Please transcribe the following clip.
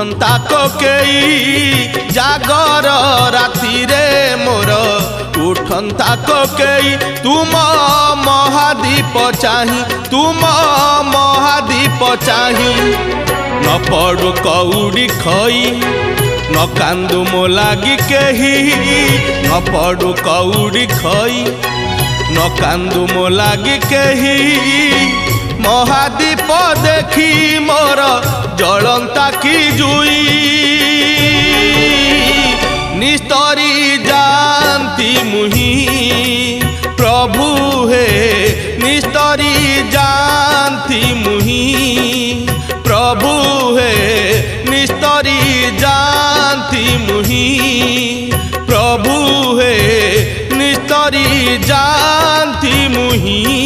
उठंता कोकेई जागर राति रे मोर उठंता कोकेई तुम महादीप चाही तुम महादीप चाही न पड़ू कौड़ी खई न कांदू मो लागी केही न पड़ू कौड़ी खई न कांदू मो लागी केही महादीप देखी मोर जलंता की जुई निस्तरी जानती मुही प्रभु हे निस्तरी जानती मुही प्रभु हे निस्तरी जानती मुही प्रभु हे निस्तरी जानती मुही।